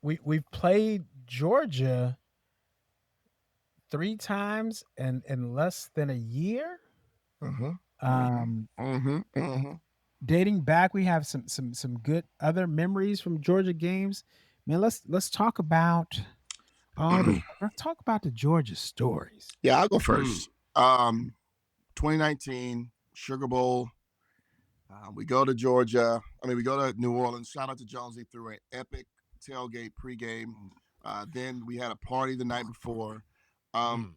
we've played Georgia 3 times in less than a year. Mm-hmm. Mm-hmm. Um, Mm-hmm. Mm-hmm. Dating back, we have some good other memories from Georgia games. Man, let's talk about let's talk about the Georgia stories. Yeah, I'll go Mm. first. 2019 Sugar Bowl. We go to Georgia. I mean, we go to New Orleans. Shout out to Jonesy through an epic tailgate pregame. Then we had a party the night before. Um,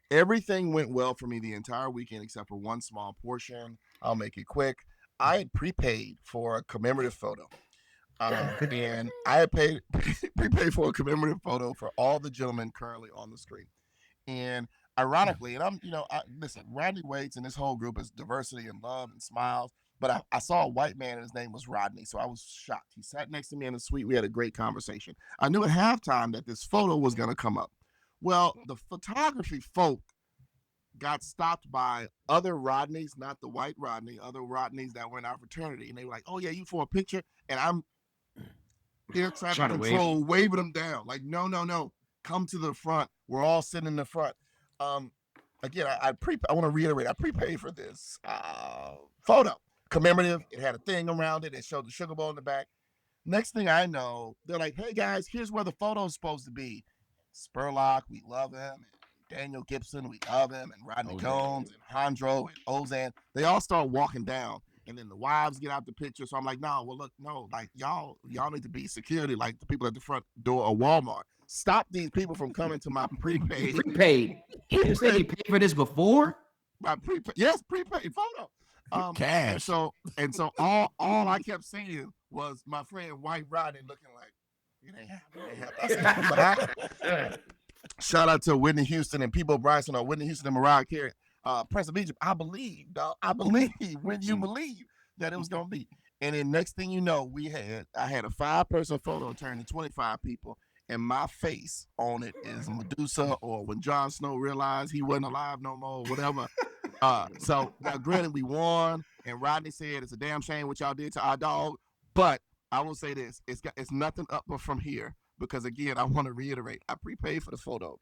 Everything went well for me the entire weekend except for one small portion. I'll make it quick. I had prepaid for a commemorative photo. And I had paid prepaid for a commemorative photo for all the gentlemen currently on the screen. And ironically, and listen, Rodney Waits and this whole group is diversity and love and smiles. But I saw a white man and his name was Rodney, so I was shocked. He sat next to me in the suite. We had a great conversation. I knew at halftime that this photo was going to come up. Well, the photography folk got stopped by other Rodneys, not the white Rodney, other Rodneys that were in our fraternity. And they were like, oh, yeah, you for a picture? And I'm air traffic control waving them down. Like, no, no, no. Come to the front. We're all sitting in the front. Um, Again, I want to reiterate, I prepaid for this photo. Commemorative. It had a thing around it. It showed the Sugar Bowl in the back. Next thing I know, they're like, hey, guys, here's where the photo's supposed to be. Spurlock, we love him. And Daniel Gibson, we love him. And Rodney Jones and Hondro and Ozan. They all start walking down. And then the wives get out the picture. So I'm like, no, well, look, no, like y'all need to be security, like the people at the front door of Walmart. Stop these people from coming to my prepaid. Prepaid. You said you paid for this before? My prepaid, yes, prepaid photo. Cash. And so all I kept seeing was my friend White Rodney looking like it ain't happening. Shout out to Whitney Houston and Peebo Bryson, or Whitney Houston and Mariah Carey. Prince of Egypt, I believe, dog. I believe when you believe that it was gonna be. And then next thing you know, I had a 5-person photo turning 25 people, and my face on it is Medusa, or when Jon Snow realized he wasn't alive no more, whatever. So now granted we won, and Rodney said it's a damn shame what y'all did to our dog. But I will say this: it's nothing up but from here. Because again, I want to reiterate, I prepaid for the photo.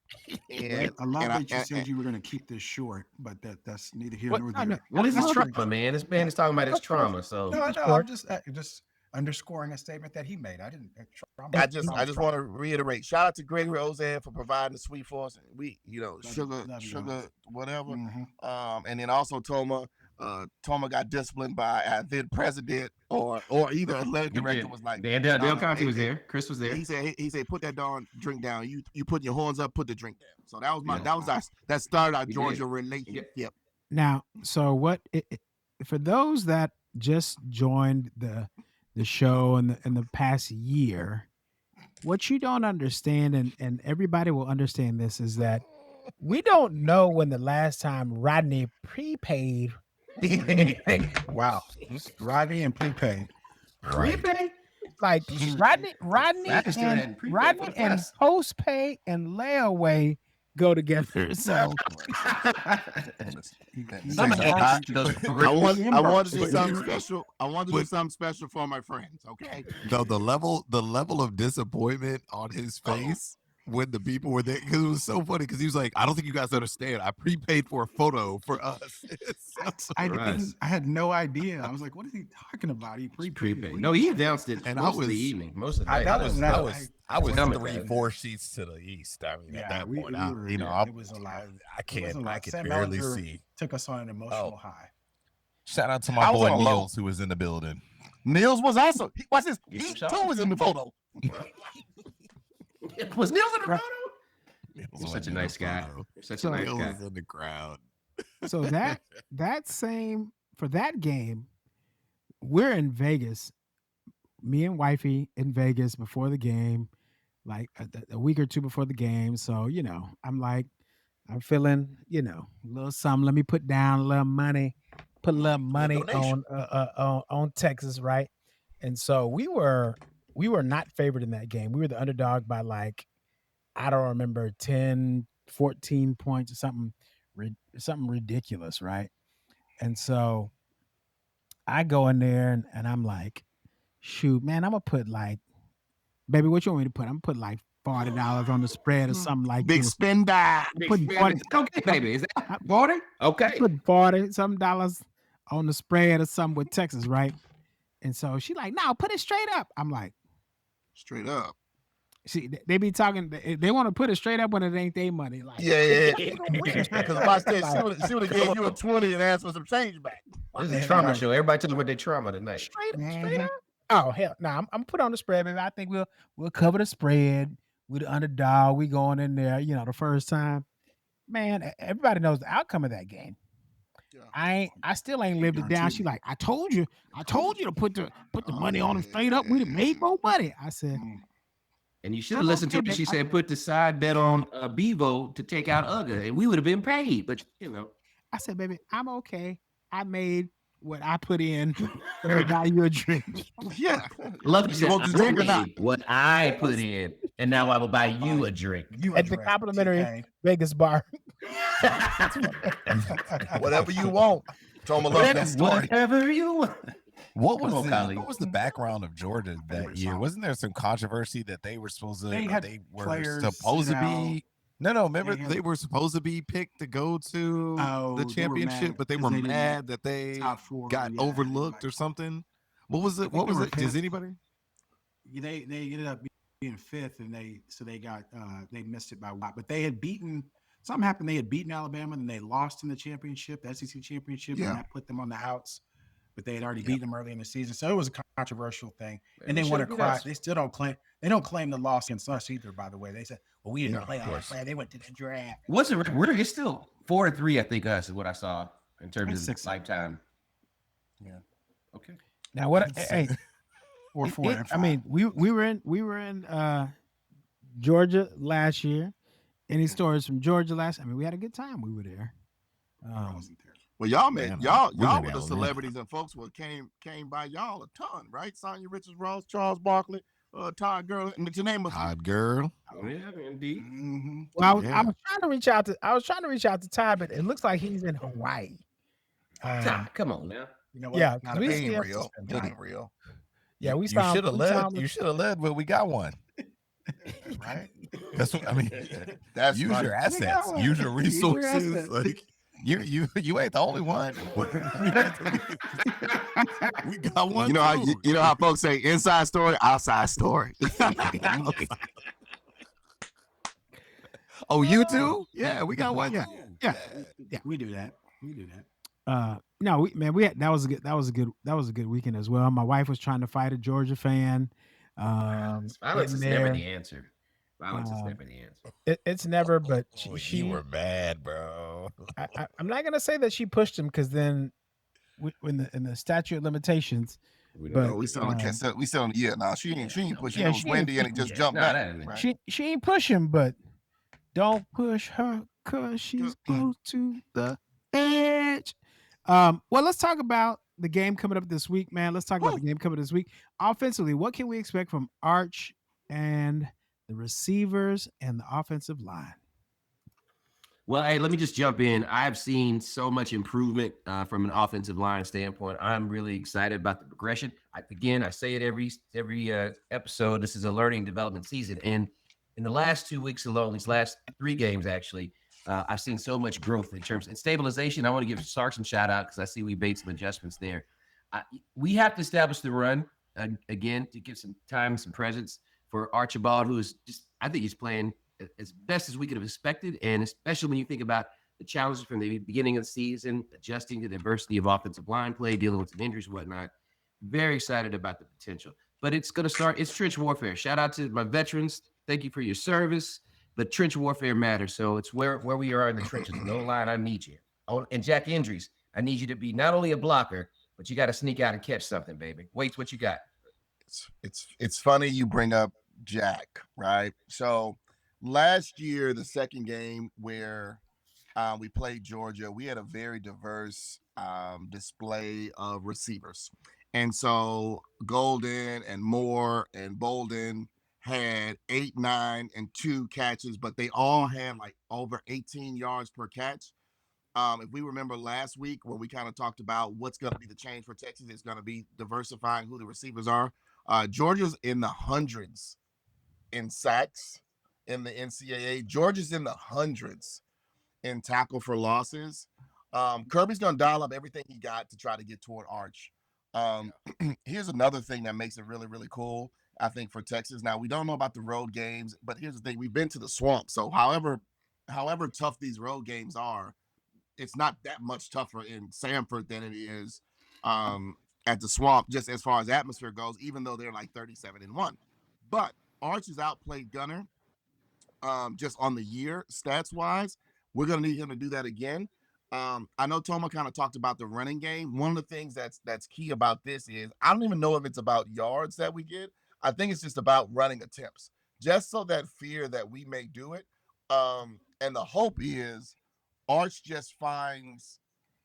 And a lot that you said you were going to keep this short, but that's neither here nor there. Well, this is trauma, man. This man is talking about his trauma. So no, I'm just underscoring a statement that he made. I didn't. I just want to reiterate. Shout out to Gregory Ozan for providing the suite for us. We, sugar, whatever. Mm-hmm. And then also Thoma. Thoma got disciplined by our then president or either athletic director was like. Dale Conte was there. Chris was there. He said put that darn drink down. You put your horns up, put the drink down. So that started our Georgia relationship. Yep. Now, so for those that just joined the show in the past year, what you don't understand, and everybody will understand this, is that we don't know when the last time Rodney prepaid. Wow, Rodney and prepaid. Prepaid? Like Rodney and postpay and layaway go together. So I want to do something special. I want to do something special for my friends. Okay. No, the level of disappointment on his face when the people were there, because it was so funny, because he was like, I don't think you guys understand. I prepaid for a photo for us. I had no idea. I was like, what is he talking about? He prepaid. No, he announced it and most of the evening. Most of the night. I was 3-4 sheets to the east. I mean, at that point, it was a lot. I could Sam barely Ellinger see. Took us on an emotional high. Shout out to my boy Niels, who was in the building. Niels was also. He too was in the photo. Was Niels in the photo? You're such a nice guy. Such a nice guy. In the crowd. So for that game, we're in Vegas. Me and wifey in Vegas before the game, like a week or two before the game. So I'm feeling a little something. Let me put down a little money. Put a little money on Texas, right? And so we were not favored in that game. We were the underdog by I don't remember, 10, 14 points or something ridiculous, right? And so I go in there and I'm like, shoot, man, I'm gonna put baby, what you want me to put? I'm putting like $40 on the spread or something like Big this. spender. Putting 40, Okay, baby. Is that 40? Okay. putting 40 some dollars on the spread or something with Texas, right? And so she like, no, put it straight up. I'm like, Straight up. they be talking. They want to put it straight up when it ain't their money. Like, Yeah. Because watch this. She would have gave you a 20 and asked for some change back. This is a trauma show. Everybody tell me about their trauma tonight. straight up. Oh hell, no! I'm put on the spread, baby. I think we'll cover the spread. We the underdog. We going in there, the first time. Man, everybody knows the outcome of that game. Yeah. I still ain't lived it down. She like, I told you to put the money on them straight up. We'd have made more money. I said, and you should have listened to her. She said, put the side bet on Bevo to take out Uga, and we would have been paid. But I said, baby, I'm okay. I made what I put in. Now you a drink. Yeah. Lucky said, want to drink or not? what I put in, and now I will buy you a drink. At the complimentary Vegas bar. Whatever you want. Thoma loves that story. Whatever you want. What was the background of Georgia that year? Wasn't there some controversy that they were supposed to? They were supposed to be. No. Remember, they were supposed to be picked to go to the championship, but they were mad that they got overlooked or something. What was it? Does anybody? They ended up being fifth, and they missed it by a lot. But they had beaten. Something happened. They had beaten Alabama, and they lost in the championship, the SEC championship, and that put them on the outs. But they had already beaten them early in the season, so it was a controversial thing. And they want to cry. They still don't claim. They don't claim the loss against us either. By the way, they said, "Well, we didn't play on the play. They went to the draft." What's it? It's still 4-3. I think us is what I saw in terms of lifetime. Yeah. Okay. Now what? Hey, or 4 and 5. I mean, we were in Georgia last year. Any stories from Georgia last? I mean, we had a good time. We were there. I wasn't there. Well, y'all were the celebrities and folks came by y'all a ton, right? Sonya Richards Ross, Charles Barkley, Todd Gurley, and to name a Todd Girl. Oh, yeah, indeed. Mm-hmm. Well, I was trying to reach out to Todd, but it looks like he's in Hawaii. Todd, come on now. You know what? Yeah, It ain't real. It ain't real. Yeah, we You should have led. You should have led, but we got one. Right? That's what I mean. That's use funny. your assets. Use your resources. Like you ain't the only one. We got one. You know how folks say inside story, outside story. Oh, you too? Yeah, we got one. Yeah. We do that. No, that was a good weekend as well. My wife was trying to fight a Georgia fan. Violence is never the answer. Violence is never the answer. It's never, but you were mad, bro. I'm not gonna say that she pushed him because then, in the statute of limitations. But we still on she ain't pushing. It was windy and it just jumped back. Right? She ain't pushing, but don't push her because she's close to the edge. Well, let's talk about the game coming up this week, man. Let's talk about the game coming this week. Offensively, what can we expect from Arch and the receivers and the offensive line? Well, hey, let me just jump in. I've seen so much improvement from an offensive line standpoint. I'm really excited about the progression. I say it every episode. This is a learning development season. And in the last 2 weeks alone, these last 3 games, actually, I've seen so much growth in terms of stabilization. I want to give Sark some shout out because I see we made some adjustments there. We have to establish the run again to give some time, some presence for Archibald, who is I think he's playing as best as we could have expected. And especially when you think about the challenges from the beginning of the season, adjusting to the diversity of offensive line play, dealing with some injuries and whatnot. Very excited about the potential. But it's going to start, it's trench warfare. Shout out to my veterans. Thank you for your service. But trench warfare matters. So it's where we are in the trenches. No line, I need you. Oh, and Jack Injuries, I need you to be not only a blocker, but you got to sneak out and catch something, baby. Wait, what you got? It's funny you bring up Jack, right? So last year, the second game where we played Georgia, we had a very diverse display of receivers. And so Golden and Moore and Bolden had 8, 9, and 2 catches, but they all had like over 18 yards per catch. If we remember last week where we kind of talked about what's going to be the change for Texas, it's going to be diversifying who the receivers are. Georgia's in the hundreds in sacks in the NCAA. Georgia's in the hundreds in tackle for losses. Kirby's going to dial up everything he got to try to get toward Arch. Here's another thing that makes it really, really cool, I think, for Texas. Now, we don't know about the road games, but here's the thing. We've been to the swamp. So however tough these road games are, it's not that much tougher in Sanford than it is at the swamp, just as far as atmosphere goes, even though they're like 37-1. But Arch has outplayed Gunner just on the year, stats-wise. We're going to need him to do that again. I know Thoma kind of talked about the running game. One of the things that's key about this is I don't even know if it's about yards that we get. I think it's just about running attempts, just so that fear that we may do it. And the hope is Arch just finds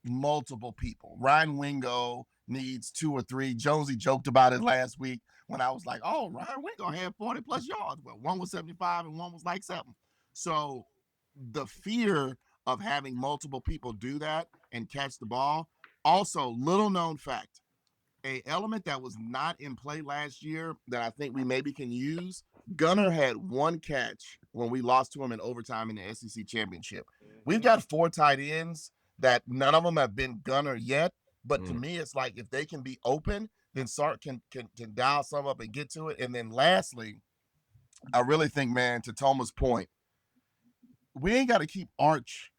multiple people. Ryan Wingo needs 2 or 3. Jonesy joked about it last week when I was like, oh, Ryan Wingo had 40 plus yards. Well, one was 75 and one was like 7. So the fear of having multiple people do that and catch the ball. Also, little known fact, a element that was not in play last year that I think we maybe can use. Gunner had 1 catch when we lost to him in overtime in the SEC championship. We've got 4 tight ends that none of them have been Gunner yet. But to me, it's like if they can be open, then Sark can dial some up and get to it. And then lastly, I really think, man, to Thoma's point, we ain't got to keep Arch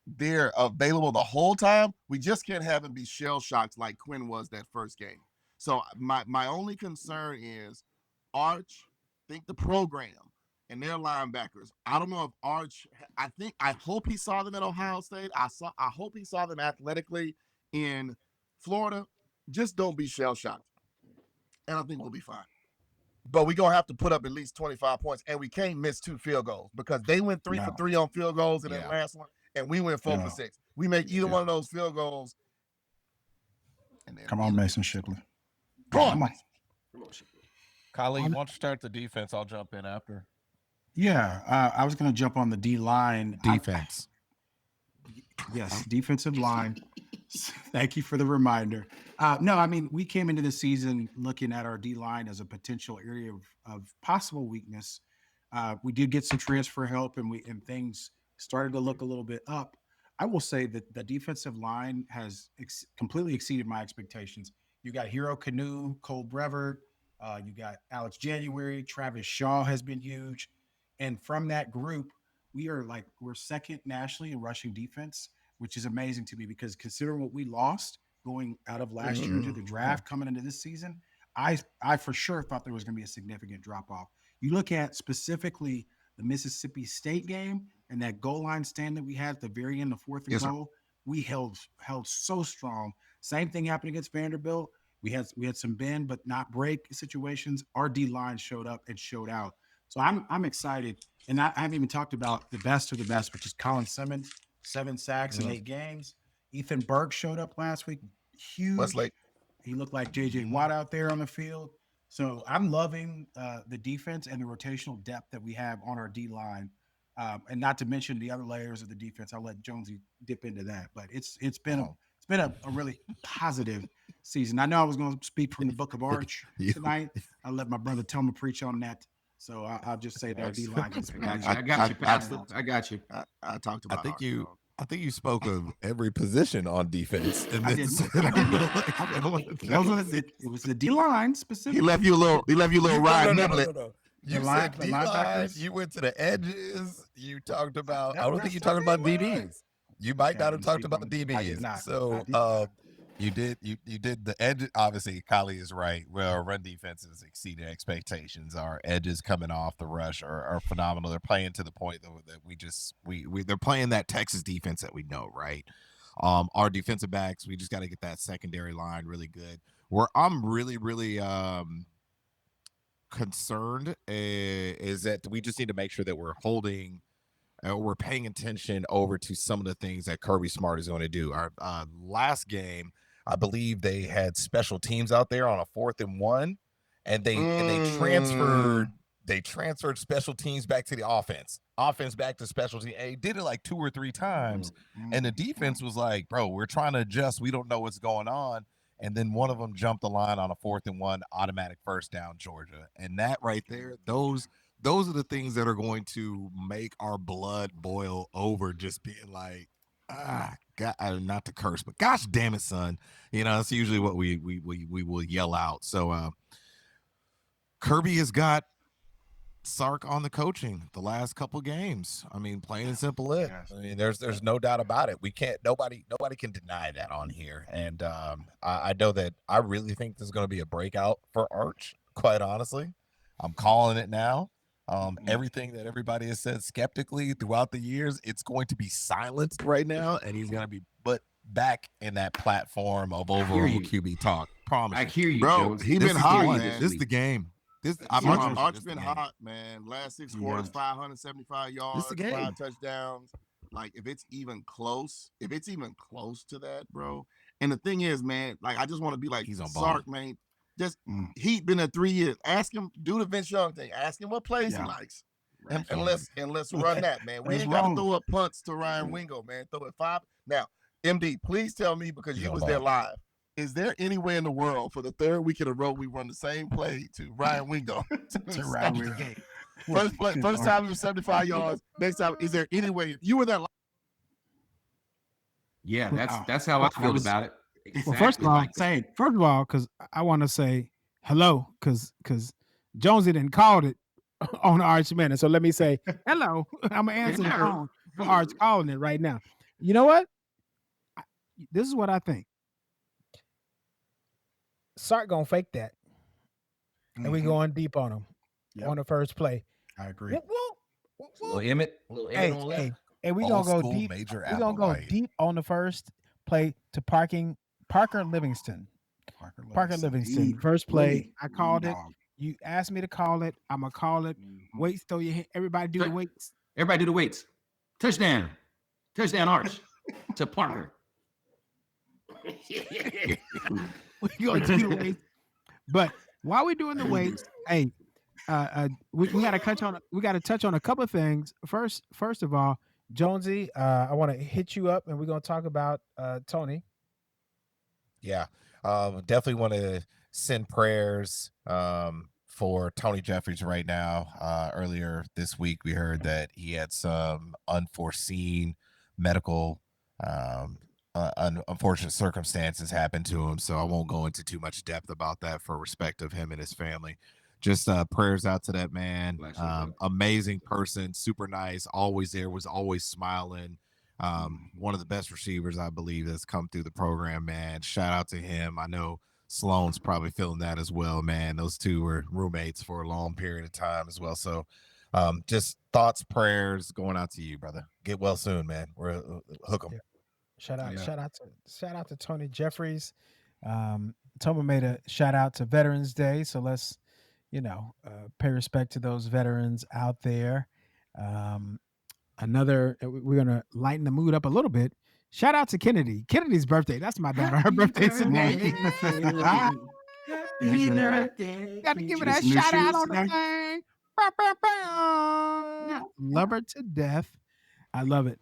there available the whole time. We just can't have him be shell shocked like Quinn was that first game. So my only concern is Arch, think the program and their linebackers. I don't know if Arch, I hope he saw them at Ohio State. I hope he saw them athletically in Florida. Just don't be shell shocked. And I think we'll be fine. But we're going to have to put up at least 25 points, and we can't miss 2 field goals because they went 3 for 3 on field goals in that last one, and we went 4 for 6. We make either one of those field goals. And then come on, Mason Shipley. Come on. Kylie, you want to start the defense? I'll jump in after. Yeah, I was going to jump on the D-line. Defense. Yes, defensive line. Thank you for the reminder. No, I mean, we came into the season looking at our D-line as a potential area of possible weakness. We did get some transfer help, and things started to look a little bit up. I will say that the defensive line has completely exceeded my expectations. You got Hero Canoe, Cole Brevard, you got Alex January, Travis Shaw has been huge. And from that group, we're second nationally in rushing defense, which is amazing to me because considering what we lost going out of last year to the draft coming into this season, I for sure thought there was going to be a significant drop off. You look at specifically the Mississippi State game and that goal line stand that we had at the very end of 4th and goal, we held so strong. Same thing happened against Vanderbilt. We had some bend but not break situations. Our D line showed up and showed out. So I'm excited. And I haven't even talked about the best of the best, which is Colin Simmons, 7 sacks in 8 games. Ethan Burke showed up last week. Huge. Westlake. He looked like J.J. Watt out there on the field. So I'm loving the defense and the rotational depth that we have on our D-line. And not to mention the other layers of the defense. I'll let Jonesy dip into that. But it's been a really positive season. I know I was going to speak from the Book of Arch tonight. I'll let my brother Thoma preach on that. So I'll just say that our D-line. I got you, Pastor. I got you. I talked about. I think you spoke of every position on defense. And I did. It was the D-line specifically. He left you a little ride. No. You said D-line. You went to the edges. You talked about. I don't think you talked about DBs. You might not have talked about DBs. So you did the edge. Obviously, Kylie is right. Well, our run defense has exceeded expectations. Our edges coming off the rush are phenomenal. They're playing to the point though that they're playing that Texas defense that we know, right? Our defensive backs, we just got to get that secondary line really good. Where I'm really concerned is that we just need to make sure that we're holding. We're paying attention over to some of the things that Kirby Smart is going to do. Our last game, I believe they had special teams out there on a 4th and 1, and they transferred special teams back to the offense back to special teams. And they did it like 2 or 3 times, and the defense was like, "Bro, we're trying to adjust. We don't know what's going on." and then one of them jumped the line on a 4th and 1, automatic first down, Georgia. And that right there, those are the things that are going to make our blood boil over, just being like, God, not to curse, but gosh damn it, son. That's usually what we will yell out. So Kirby has got Sark on the coaching the last couple games. I mean, plain and simple it. I mean, there's no doubt about it. We can't, nobody can deny that on here. And I know that I really think this is going to be a breakout for Arch, quite honestly. I'm calling it now. Everything that everybody has said skeptically throughout the years, it's going to be silenced right now, and he's going to be put back in that platform of overall QB talk. Promise. I hear you, bro. Jones. He been hot, man. This is the game. Arch been hot, man. Last 6 quarters, 575 yards, 5 touchdowns. Like, if it's even close to that, bro. And the thing is, man, like, I just want to be like Sark, man. Just he been there 3 years. Ask him, do the Vince Young thing. Ask him what plays he likes. Right. And let's run that, man. We ain't got to throw up punts to Ryan Wingo, man. Throw it 5. Now, MD, please tell me, because you was there live. Is there any way in the world for the 3rd week in a row we run the same play to Ryan Wingo? to Ryan Wingo. First time it was 75 yards. Next time, is there any way you were there live? Yeah, that's how I feel about it. Exactly. Well, first of all, because I want to say hello, because Jonesy didn't call it on Arch Minute. So let me say hello. I'm gonna answer the phone for Arch calling it right now. You know what? This is what I think. Sark gonna fake that, and we going deep on him on the first play. I agree. Little Emmett on left. Hey, we gonna go deep. We gonna go deep on the first play to Parker Livingston. Parker Livingston. First play. I called it. You asked me to call it. I'm gonna call it. Weights, throw your hand. Everybody do the weights. Everybody do the weights. Touchdown, Arch to Parker. We gonna do the weights. But while we're doing the weights, hey, we gotta touch on a couple of things. First of all, Jonesy, I want to hit you up, and we're gonna talk about Tony. Yeah, definitely want to send prayers for Tony Jeffries right now. Earlier this week, we heard that he had some unforeseen medical unfortunate circumstances happen to him, so I won't go into too much depth about that for respect of him and his family. Just prayers out to that man. Amazing person, super nice, always there, was always smiling. One of the best receivers, I believe, that's come through the program, man. Shout out to him. I know Sloan's probably feeling that as well, man. Those two were roommates for a long period of time as well. So just thoughts, prayers going out to you, brother. Get well soon, man. We're hook 'em. Yeah. Shout out to Tony Jeffries. Thoma made a shout out to Veterans Day, so let's pay respect to those veterans out there. We're gonna lighten the mood up a little bit. Shout out to Kennedy. Kennedy's birthday. That's my daughter. Her birthday's today. Got to give her that shout out on the thing. Love her to death. I love it.